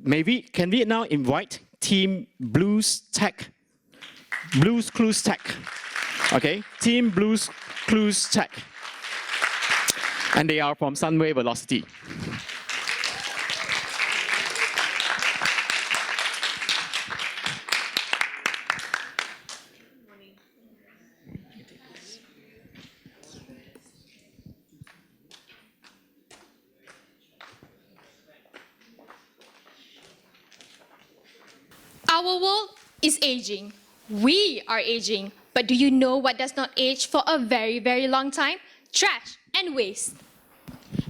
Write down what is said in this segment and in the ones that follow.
can we now invite Team Blues Clues Tech? Okay, Team Blues Clues Tech. And they are from Sunway Velocity. Our world is aging. We are aging. But do you know what does not age for a very, very long time? Trash and waste.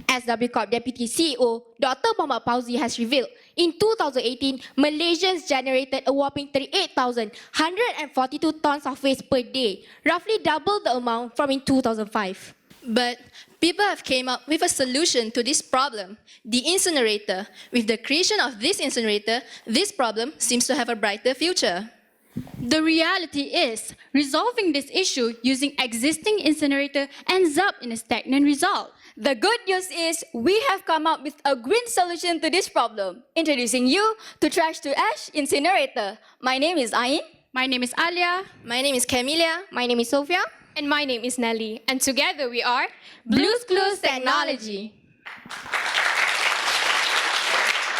SW Corp Deputy CEO Dr. Muhammad Fauzi has revealed, in 2018, Malaysians generated a whopping 38,142 tons of waste per day, roughly double the amount from in 2005. But people have came up with a solution to this problem, the incinerator. With the creation of this incinerator, this problem seems to have a brighter future. The reality is, resolving this issue using existing incinerator ends up in a stagnant result. The good news is we have come up with a green solution to this problem. Introducing you to Trash to Ash Incinerator. My name is Ain. My name is Alia. My name is Camelia. My name is Sophia. And my name is Nelly. And together we are Blues Clues Technology.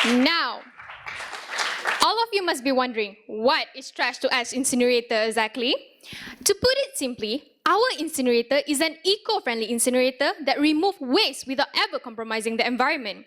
Now, all of you must be wondering, what is Trash to Ash Incinerator exactly? To put it simply, our incinerator is an eco-friendly incinerator that removes waste without ever compromising the environment.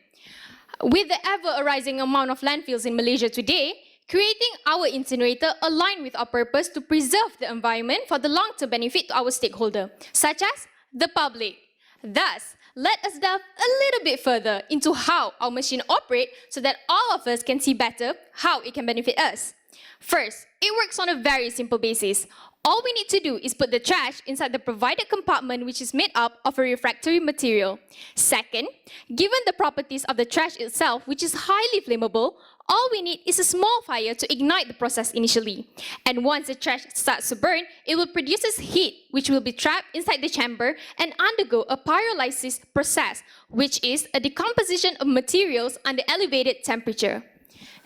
With the ever-arising amount of landfills in Malaysia today, creating our incinerator aligns with our purpose to preserve the environment for the long-term benefit to our stakeholder, such as the public. Thus, let us delve a little bit further into how our machine operates so that all of us can see better how it can benefit us. First, it works on a very simple basis. All we need to do is put the trash inside the provided compartment, which is made up of a refractory material. Second, given the properties of the trash itself, which is highly flammable, all we need is a small fire to ignite the process initially. And once the trash starts to burn, it will produce heat, which will be trapped inside the chamber and undergo a pyrolysis process, which is a decomposition of materials under elevated temperature.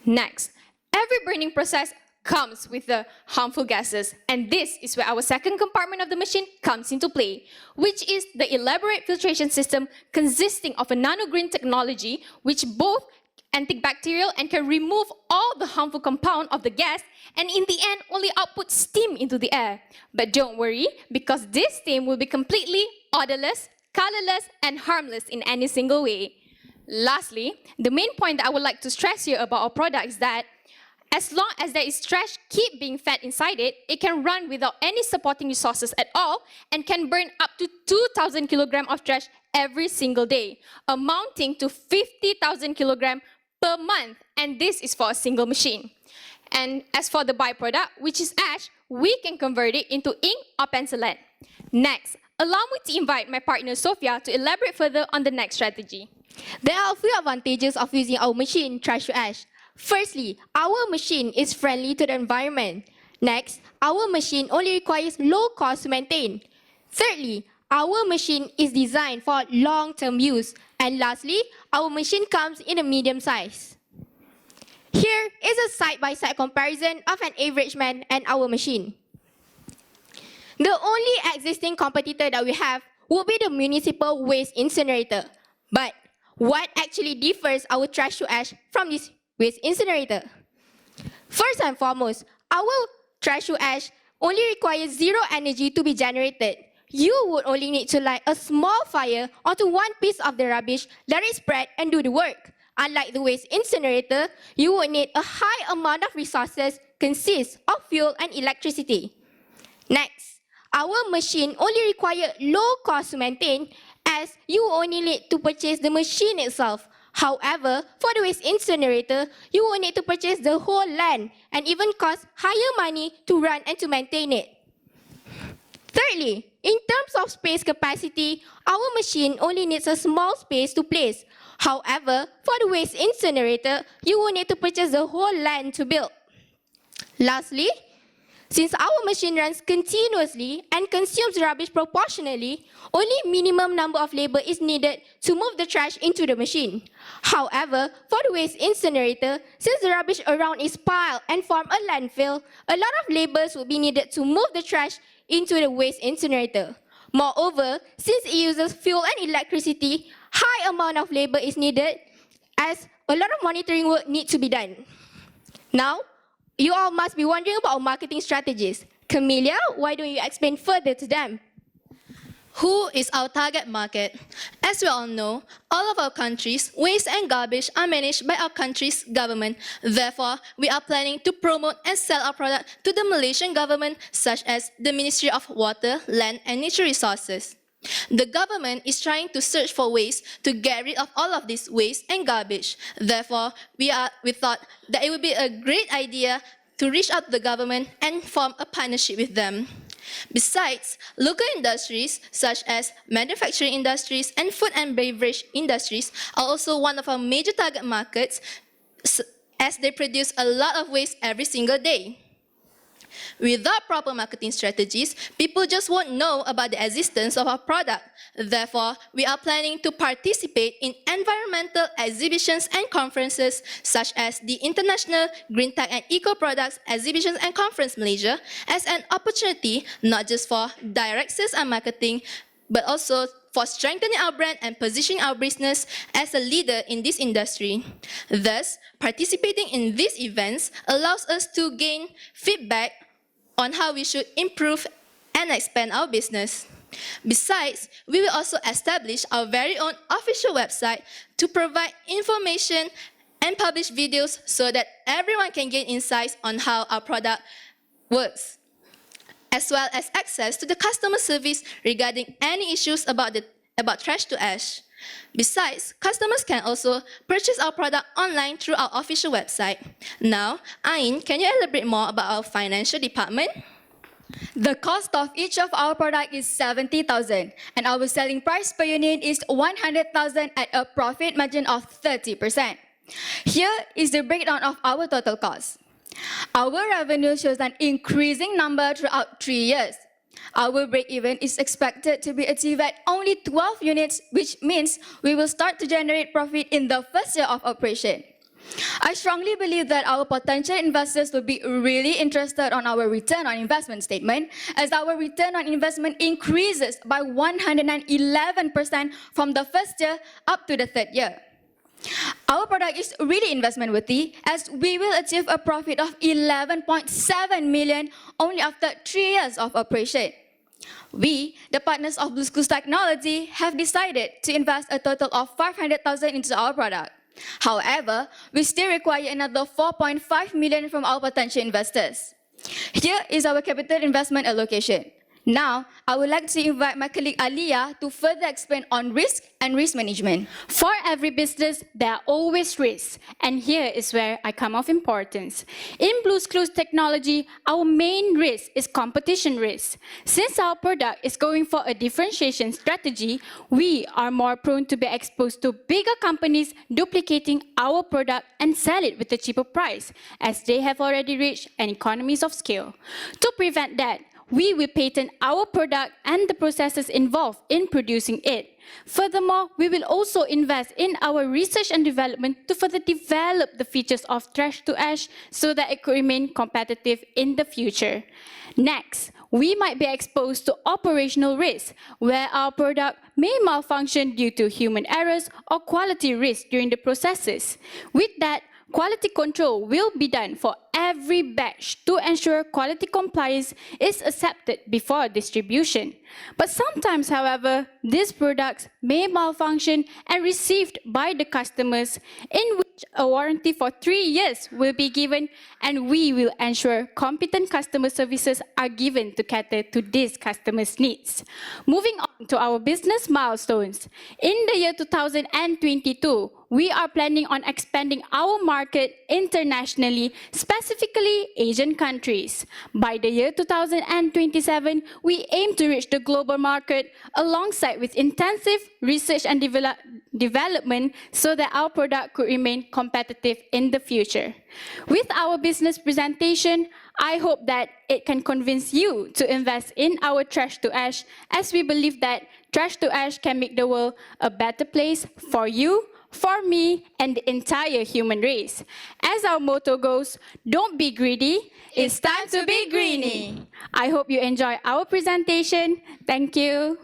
Next, every burning process comes with the harmful gases, and this is where our second compartment of the machine comes into play, which is the elaborate filtration system consisting of a nanogreen technology which both antibacterial and can remove all the harmful compound of the gas, and in the end only output steam into the air. But don't worry, because this steam will be completely odorless, colorless, and harmless in any single way. Lastly, the main point that I would like to stress here about our product is that as long as there is trash keep being fed inside it, it can run without any supporting resources at all and can burn up to 2,000 kilograms of trash every single day, amounting to 50,000 kilograms per month, and this is for a single machine. And as for the byproduct, which is ash, we can convert it into ink or pencil lead. Next, allow me to invite my partner Sophia to elaborate further on the next strategy. There are a few advantages of using our machine, Trash to Ash. Firstly, our machine is friendly to the environment. Next, our machine only requires low cost to maintain. Thirdly, our machine is designed for long-term use. And lastly, our machine comes in a medium size. Here is a side-by-side comparison of an average man and our machine. The only existing competitor that we have would be the municipal waste incinerator. But what actually differs our Trash to Ash from this waste incinerator? First and foremost, our Trash to Ash only requires zero energy to be generated. You would only need to light a small fire onto one piece of the rubbish, let it spread and do the work. Unlike the waste incinerator, you would need a high amount of resources consist of fuel and electricity. Next, our machine only requires low cost to maintain, as you only need to purchase the machine itself. However, for the waste incinerator, you will need to purchase the whole land and even cost higher money to run and to maintain it. Thirdly, in terms of space capacity, our machine only needs a small space to place. However, for the waste incinerator, you will need to purchase the whole land to build. Lastly, Since our machine runs continuously and consumes rubbish proportionally, only minimum number of labor is needed to move the trash into the machine. However, for the waste incinerator, since the rubbish around is piled and form a landfill, a lot of labors would be needed to move the trash into the waste incinerator. Moreover, since it uses fuel and electricity, high amount of labor is needed as a lot of monitoring work needs to be done. Now, you all must be wondering about our marketing strategies. Camelia, why don't you explain further to them? Who is our target market? As we all know, all of our countries' waste and garbage are managed by our country's government. Therefore, we are planning to promote and sell our product to the Malaysian government, such as the Ministry of Water, Land and Nature Resources. The government is trying to search for ways to get rid of all of this waste and garbage. Therefore, we thought that it would be a great idea to reach out to the government and form a partnership with them. Besides, local industries such as manufacturing industries and food and beverage industries are also one of our major target markets as they produce a lot of waste every single day. Without proper marketing strategies, people just won't know about the existence of our product. Therefore, we are planning to participate in environmental exhibitions and conferences such as the International Green Tech and Eco Products Exhibitions and Conference Malaysia as an opportunity not just for direct sales and marketing, but also for strengthening our brand and positioning our business as a leader in this industry. Thus, participating in these events allows us to gain feedback on how we should improve and expand our business. Besides, we will also establish our very own official website to provide information and publish videos so that everyone can gain insights on how our product works, as well as access to the customer service regarding any issues about trash to ash. Besides, customers can also purchase our product online through our official website. Now, Ain, can you elaborate more about our financial department? The cost of each of our product is 70,000 and our selling price per unit is 100,000 at a profit margin of 30%. Here is the breakdown of our total cost. Our revenue shows an increasing number throughout 3 years. Our break-even is expected to be achieved at only 12 units, which means we will start to generate profit in the first year of operation. I strongly believe that our potential investors will be really interested on our return on investment statement, as our return on investment increases by 111% from the first year up to the third year. Our product is really investment worthy, as we will achieve a profit of 11.7 million only after 3 years of operation. We, the partners of BlueScrews Technology, have decided to invest a total of 500,000 into our product. However, we still require another 4.5 million from our potential investors. Here is our capital investment allocation. Now, I would like to invite my colleague Aliyah to further explain on risk and risk management. For every business, there are always risks, and here is where I come of importance. In BlueScrews Technology, our main risk is competition risk. Since our product is going for a differentiation strategy, we are more prone to be exposed to bigger companies duplicating our product and sell it with a cheaper price, as they have already reached an economies of scale. To prevent that, we will patent our product and the processes involved in producing it. Furthermore, we will also invest in our research and development to further develop the features of trash to ash so that it could remain competitive in the future. Next, we might be exposed to operational risks, where our product may malfunction due to human errors or quality risk during the processes. With that, quality control will be done for every batch to ensure quality compliance is accepted before distribution. But sometimes, however, these products may malfunction and received by the customers, in which a warranty for 3 years will be given, and we will ensure competent customer services are given to cater to these customers' needs. Moving on to our business milestones. In the year 2022, we are planning on expanding our market internationally, specifically Asian countries. By the year 2027, we aim to reach the global market alongside with intensive research and development so that our product could remain competitive in the future. With our business presentation, I hope that it can convince you to invest in our Trash to Ash, as we believe that Trash to Ash can make the world a better place for you, for me, and the entire human race. As our motto goes, don't be greedy, it's time to be greeny. I hope you enjoy our presentation. Thank you.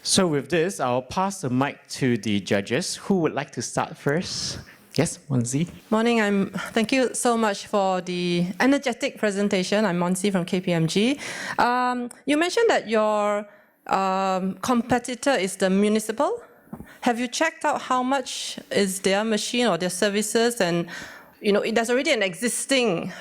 So with this, I'll pass the mic to the judges. Who would like to start first? Yes, Monzi. Morning. Thank you so much for the energetic presentation. I'm Monsi from KPMG. You mentioned that your competitor is the municipal. Have you checked out how much is their machine or their services? And there's already an existing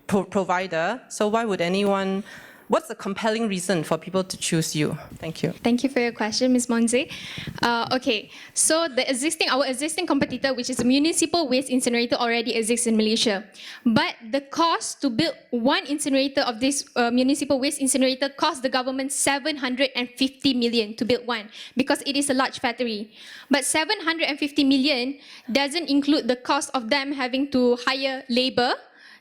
provider. So why would anyone? What's the compelling reason for people to choose you? Thank you. Thank you for your question, Ms. Monze. Okay, so our existing competitor, which is a municipal waste incinerator, already exists in Malaysia. But the cost to build one incinerator of this municipal waste incinerator cost the government 750 million to build one, because it is a large factory. But 750 million doesn't include the cost of them having to hire labor,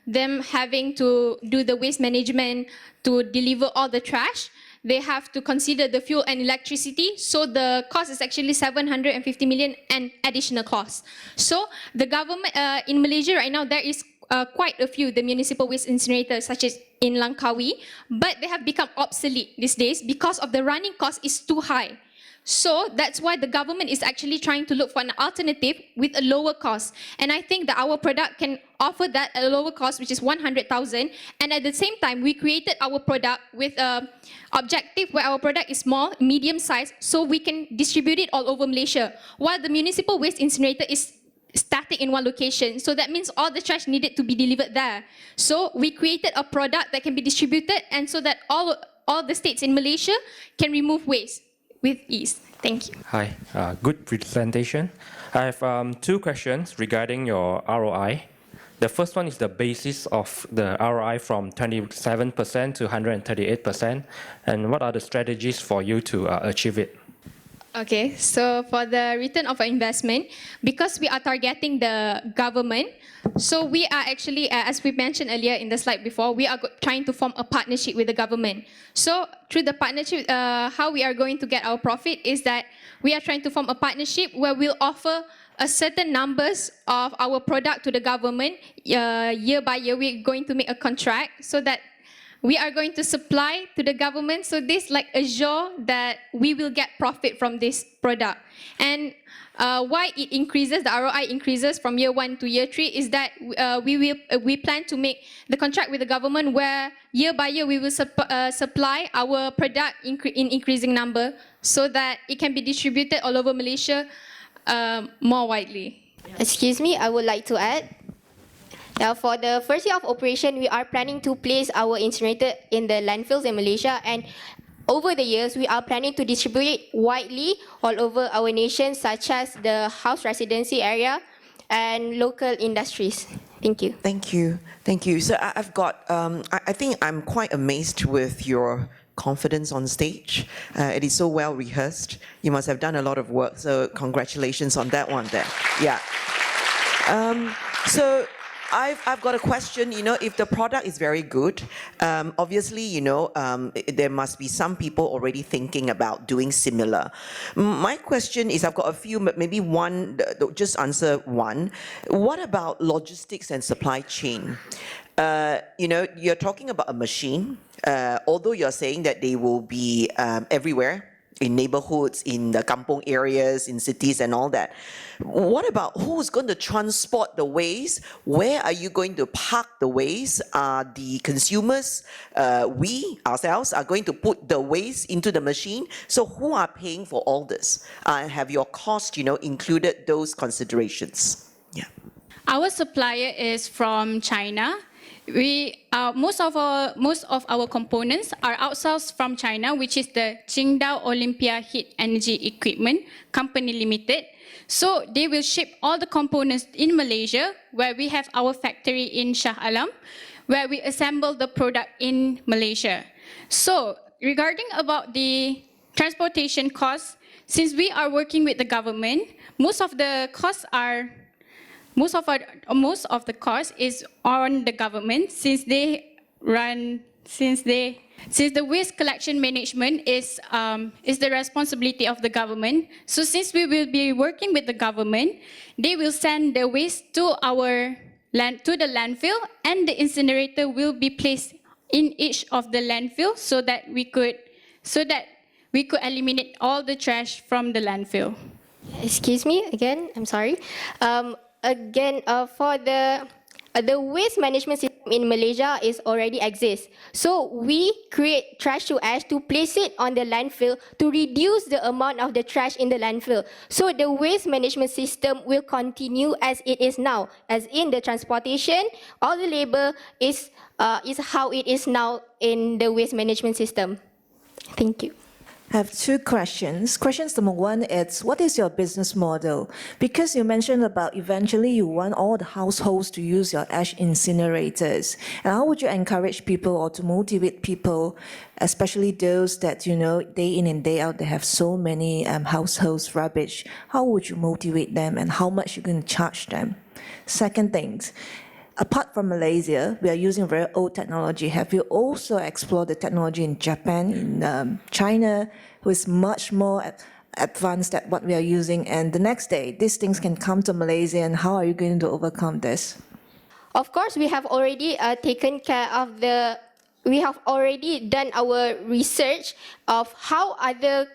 them having to do the waste management, to deliver all the trash. They have to consider the fuel and electricity. So the cost is actually 750 million and additional costs. So the government in Malaysia right now, there is quite a few, the municipal waste incinerators, such as in Langkawi, but they have become obsolete these days because of the running cost is too high. So that's why the government is actually trying to look for an alternative with a lower cost. And I think that our product can offer that at a lower cost, which is 100,000. And at the same time, we created our product with an objective where our product is small, medium size, so we can distribute it all over Malaysia. While the municipal waste incinerator is static in one location. So that means all the trash needed to be delivered there. So we created a product that can be distributed, and so that all the states in Malaysia can remove waste with ease. Thank you. Hi, good presentation. I have two questions regarding your ROI. The first one is the basis of the ROI from 27% to 138%, and what are the strategies for you to achieve it? Okay, so for the return of investment, because we are targeting the government, so we are actually, as we mentioned earlier in the slide before, we are trying to form a partnership with the government. So through the partnership, how we are going to get our profit is that we are trying to form a partnership where we'll offer a certain numbers of our product to the government. Year by year, we're going to make a contract so that we are going to supply to the government. So this like assure that we will get profit from this product. And why it increases, the ROI increases from year 1 to year 3 is that we plan to make the contract with the government where year by year we will supply our product in increasing number so that it can be distributed all over Malaysia more widely. Excuse me, I would like to add. Now, for the first year of operation, we are planning to place our incinerator in the landfills in Malaysia, and over the years, we are planning to distribute it widely all over our nation, such as the house residency area and local industries. Thank you. Thank you. Thank you. So I've got, I think I'm quite amazed with your confidence on stage. It is so well rehearsed. You must have done a lot of work, so congratulations on that one there. Yeah. So I've got a question. If the product is very good, obviously, there must be some people already thinking about doing similar. My question is, I've got a few, but maybe one, just answer one. What about logistics and supply chain? You're talking about a machine, although you're saying that they will be everywhere, in neighborhoods, in the kampong areas, in cities and all that. What about who's going to transport the waste? Where are you going to park the waste? Are the consumers, we ourselves, are going to put the waste into the machine? So who are paying for all this? Have your cost, included those considerations? Yeah. Our supplier is from China. most of our components are outsourced from China, which is the Qingdao Olympia Heat Energy Equipment Company Limited. So they will ship all the components in Malaysia, where we have our factory in Shah Alam, where we assemble the product in Malaysia. So regarding about the transportation costs, since we are working with the government, most of the cost is on the government, since the waste collection management is the responsibility of the government. So since we will be working with the government, they will send the waste to the landfill, and the incinerator will be placed in each of the landfill so that we could eliminate all the trash from the landfill. Excuse me again, I'm sorry. For the waste management system in Malaysia is already exists. So we create trash to ash to place it on the landfill to reduce the amount of the trash in the landfill. So the waste management system will continue as it is now, as in the transportation, all the labor is how it is now in the waste management system. Thank you. I have two questions. Questions number one is, what is your business model? Because you mentioned about eventually you want all the households to use your ash incinerators. And how would you encourage people or to motivate people, especially those that, you know, day in and day out, they have so many households rubbish? How would you motivate them, and how much you're going to charge them? Second things, apart from Malaysia, we are using very old technology. Have you also explored the technology in Japan, in China, who is much more advanced at what we are using? And the next day, these things can come to Malaysia, and how are you going to overcome this? Of course, we have already taken care of we have already done our research of how other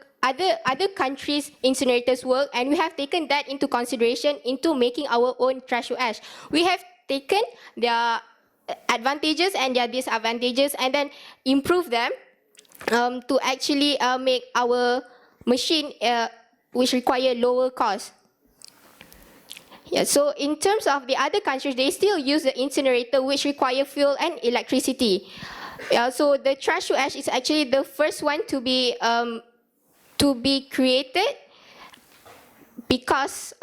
countries' incinerators work, and we have taken that into consideration into making our own trash to ash. We have taken their advantages and their disadvantages and then improve them to actually make our machine which require lower cost. Yeah, so in terms of the other countries, they still use the incinerator which require fuel and electricity. So the trash to ash is actually the first one to be created, because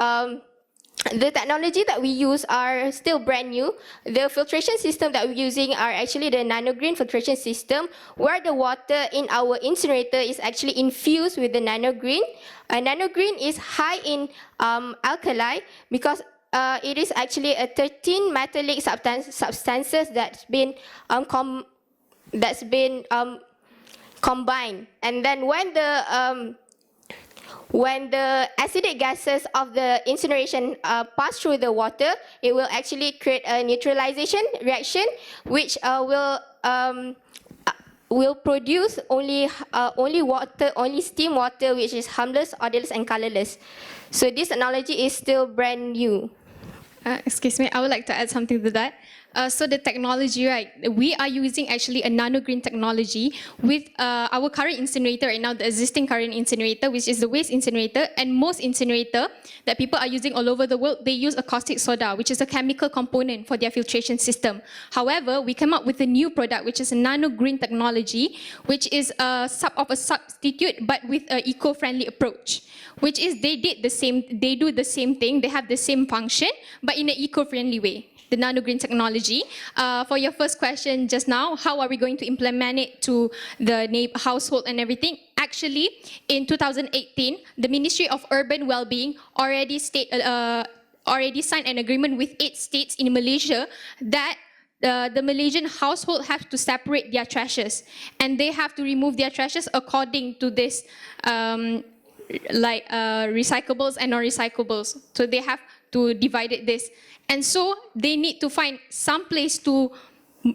the technology that we use are still brand new. The filtration system that we're using are actually the nanogreen filtration system, where the water in our incinerator is actually infused with the nanogreen. Nanogreen is high in alkali because it is actually a 13 metallic substances that's been combined. And then when the acidic gases of the incineration pass through the water, it will actually create a neutralization reaction, which will produce only steam water, which is harmless, odorless, and colorless. So this technology is still brand new. Excuse me, I would like to add something to that. So the technology, right, we are using actually a nanogreen technology with our current incinerator right now, the existing current incinerator, which is the waste incinerator, and most incinerator that people are using all over the world, they use a caustic soda, which is a chemical component for their filtration system. However, we came up with a new product, which is a nanogreen technology, which is a substitute, but with an eco-friendly approach, which is they do the same thing, they have the same function, but in an eco-friendly way. The nanogreen technology. For your first question just now, how are we going to implement it to the household and everything? Actually, in 2018, the Ministry of Urban Wellbeing already signed an agreement with 8 states in Malaysia that the Malaysian household have to separate their trashes, and they have to remove their trashes according to this, recyclables and non-recyclables. So they have to divide this. And so they need to find some place to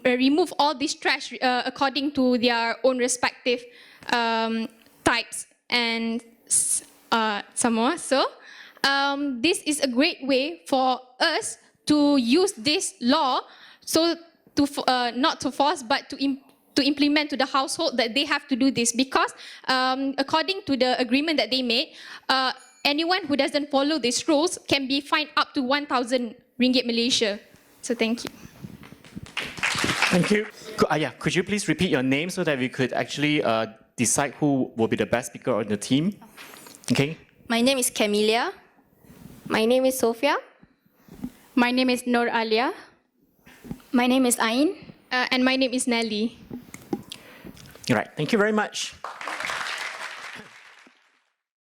remove all this trash according to their own respective types and some more. So this is a great way for us to use this law, so to not to force, but to implement to the household that they have to do this, because according to the agreement that they made, anyone who doesn't follow these rules can be fined up to 1,000 ringgit Malaysia. So thank you. Thank you. Could you please repeat your name so that we could actually decide who will be the best speaker on the team? Okay. My name is Camelia. My name is Sophia. My name is Nur Alia. My name is Ain. And my name is Nelly. All right. Thank you very much.